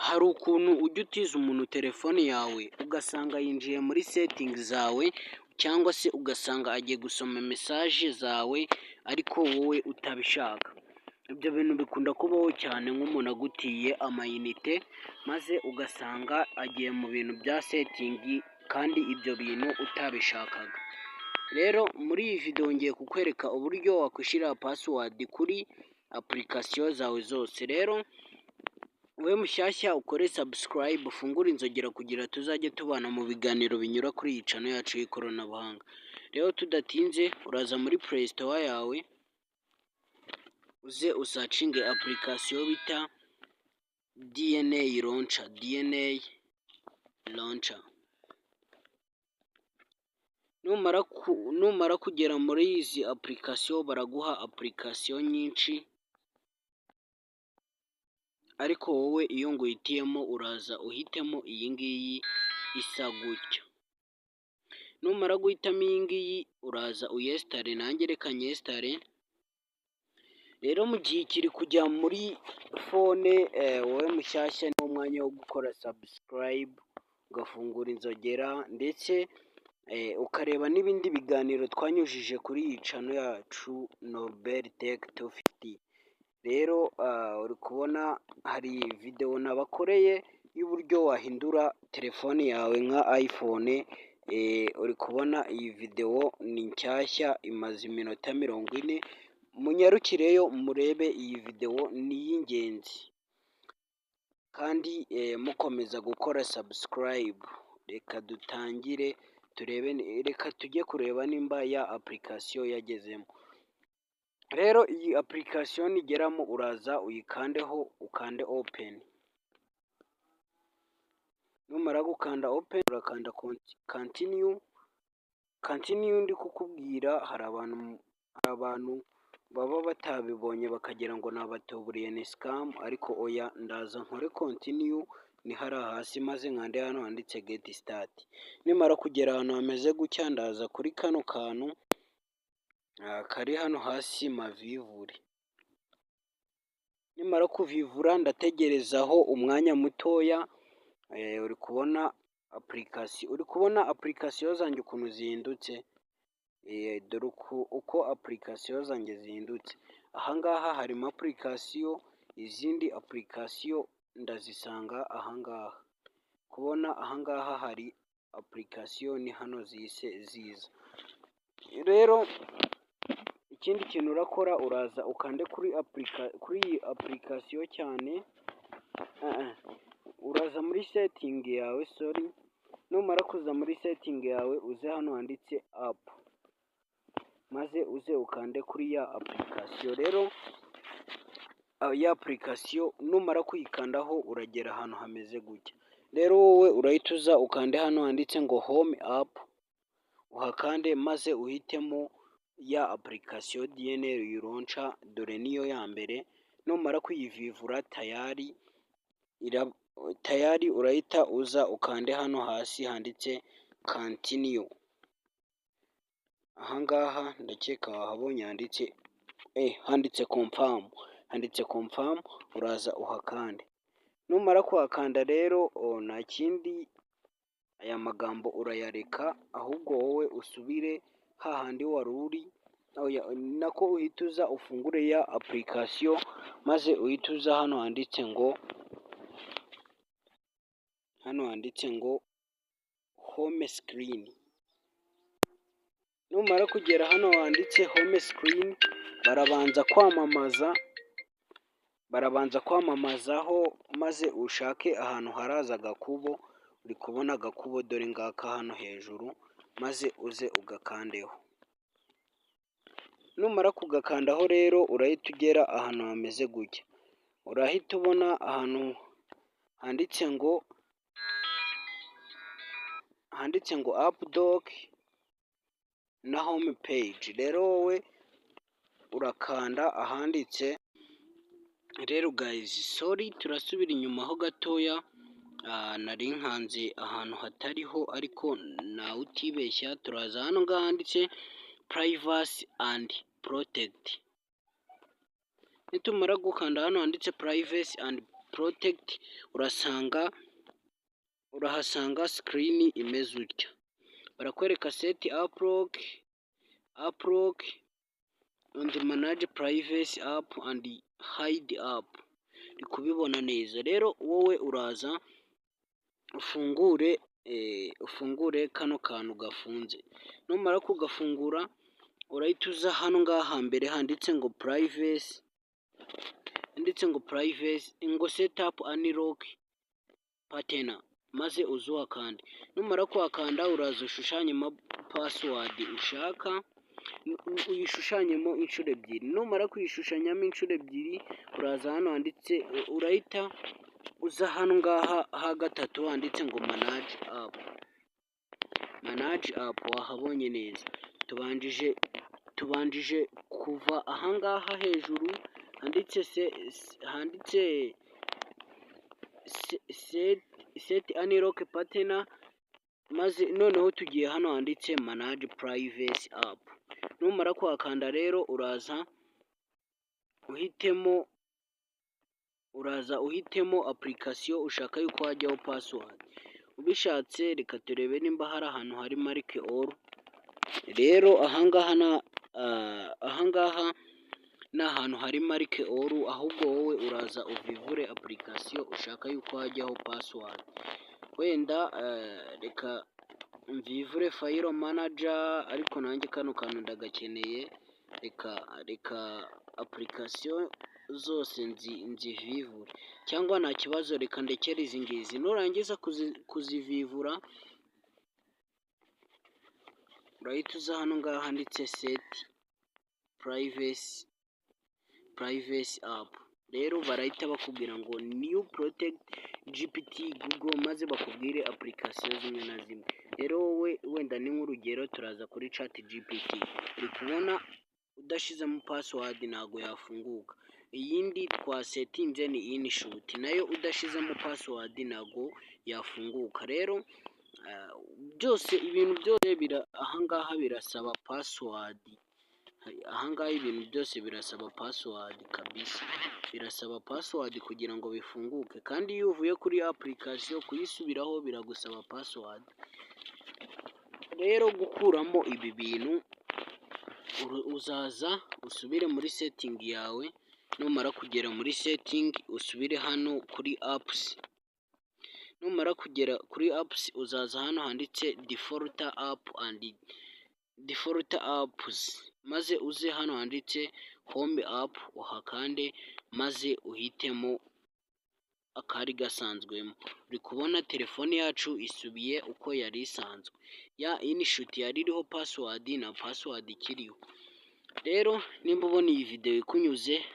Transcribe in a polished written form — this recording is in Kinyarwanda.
Hari ukuntu ujya utiza umuntu telefone yawe ugasanga yinjiye muri setingi zawe cyangwa se ugasanga agiye gusoma mesaje zawe ariko wowe utabishaka. Ibyo bintu bikunda kubaho cyane nk'umuntu agutiye amayinite maze ugasanga agiye mu bintu bya setingi kandi ibyo bintu utabishakaga. Rero muri iyi video ngiye kukwereka uburyo wakwishyira pasiwadi kuri apurikasiyo zawe zose. Rero wowe mushyashya ukore subscribe, ufungure inzogera kugira tuzajye tubana mu biganiro binyura kuri iyi channel yacu y'ikoranabuhanga. Rero tudatinze uraza muri Play Store yawe uze usacinge apurikasiyo bita DNA Launcher. Numara kugera muri izi apurikasiyo baraguha apurikasiyo nyinshi, ariko wowe iyo nguhitiyemo uraza uhitemo iyi ngiyi isa gutya. Numara guhitamo iyi ngiyi uraza uyesitare, nanjye reka nyesitare. Rero mu gihe kiri kujya muri fone, wowe mushyashya ni umwanya wo gukora subscribe, ugafungura inzogera ndetse ukareba n'ibindi biganiro twanyujije kuri iyi channel yacu Norbert Tech 250. Rero uri kubona hari video nabakoreye y'uburyo wahindura telefone yawe nka iPhone. Uri kubona iyi video ni nshyashya, imaze iminota 40. Munyarukireyo murebe iyi video, ni iy'ingenzi kandi mukomeza gukora subscribe. Reka dutangire turebe, reka tujye kureba nimba ya apurikasiyo yagezemo. Rero iyi apurikasiyo nigeramo uraza uyikandeho, ukande open. Numara gukanda open urakanda continue. Ndi kukubwira hari abantu baba batabibonye bakagira ngo nabatuburiye ni scam, ariko oya, ndaza nkore continue ni hara hasi maze nkande hano handitse get start. Nimara kugera ahantu hameze gutya ndaza kuri kano kantu kari hano hasi mavivure. Nimara kuvivura ndategerezaho umwanya mutoya. Uri kubona apurikasiyo zanjye ukuntu zihindutse. Dore uko apurikasiyo zanjye zihindutse. Ahangaha harimo apurikasiyo, izindi apurikasiyo ndazisanga ahangaha. Kubona ahangaha hari apurikasiyo ni hano zise ziza. Rero ikindi kintu urakora uraza ukande kuri iyi apurikasiyo cyane. Uraza muri setting yawe, numara kuza muri setting yawe uze hano handitse app, maze uze ukande kuri ya apurikasiyo. Rero ya apurikasiyo numara kuyikandaho uragera ahantu hameze gutya. Rero wowe urahita uza ukande hano handitse ngo home app, uhakande maze uhitemo ya apurikasiyo DNA Launcher, dore niyo ya mbere. Numara kuyivivura tayari urahita uza ukande hano hasi handitse continue. Ahangaha ndakeka wahabonye handitse confirm, uraza uhakande. Numara kuhakanda rero nta kindi, aya magambo urayareka, ahubwo wowe usubire hahandi wari uri, nako uhita uza ufungure ya apurikasiyo maze uhita uza hano handitse ngo home screen. Numara kugera hano handitse home screen barabanza kwamamazaho maze ushake ahantu haraza agakubo. Uri kubona agakubo dore ngaka hano hejuru, maze uze ugakandeho. Numara kugakandaho rero urahita ugera ahantu hameze gutya. Urahita ubona ahantu handitse ngo app dock na home page. Rero wowe urakanda ahanditse. Rero guys, sorry turasubira inyuma ho gatoya. Nari nkanze ahantu hatariho, ariko nawe utibeshya. Turaza hano ngaha handitse privacy and protect. Nitumara gukanda hano handitse privacy and protect urahasanga screen imeze utya, barakwereka set app lock and manage privacy app and hide app. Uri kubibona neza rero, wowe uraza ufungure kano kantu gafunze, numara kugafungura urahita uza hano ngaha mbere handitse ngo privacy, ngo set up unlock pattern, maze uzuhakande. Numara kuhakanda uraza ushushanyemo password ushaka, uyishushanyemo inshuro ebyiri. Numara kuyishushanyamo inshuro ebyiri uraza hano handitse, urahita uza hano ngaha ha gatatu handitse ngo manage app, wahabonye neza. Tubanjije kuva ahangaha hejuru handitse set unlock pattern, maze noneho tugiye hano handitse manage privacy app. Numara kuhakanda rero uraza uhitemo application ushaka yuko hajyaho password. Ubishatse reka turebe nimba hari ahantu hari mark all. Rero ahangaha ni ahantu hari mark all, ahubwo wowe uraza uvivure application ushaka yuko hajyaho password. Wenda reka mvivure file manager, ariko nanjye kano kantu ndagakeneye. Reka application zose nzivivure, cyangwa nta kibazo reka ndekere izi ngizi. Nurangiza kuzivivura urahita uza hano ngaha handitse set privacy app. Rero barahita bakubwira ngo new protect GPT Google, maze bakubwire application zimwe na zimwe. Rero wowe wenda ni nk'urugero turaza kuri chat GPT, uri kubona udashizemo password ntago yafunguka. Iyindi twasetinze ni InShot, nayo udashizemo password ntago yafunguka. Rero ibintu byose ahangaha birasaba password. Ahangaha ibintu byose birasaba password kabisa, birasaba password kugira ngo bifunguke, kandi iyo uvuye kuri application kuyisubiraho biragusaba password. Rero gukuramo ibi bintu uzaza usubire muri setting yawe, numara kugera muri setting usubire hano kuri apps. Numara kugera kuri apps uzaza hano handitse default apps, maze uze hano handitse home app uhakande, maze uhitemo akari gasanzwemo. Uri kubona telefone yacu isubiye uko yari isanzwe, ya InShot yari iriho password na password ikiriho. Rero nimba ubona iyi video ikunyuze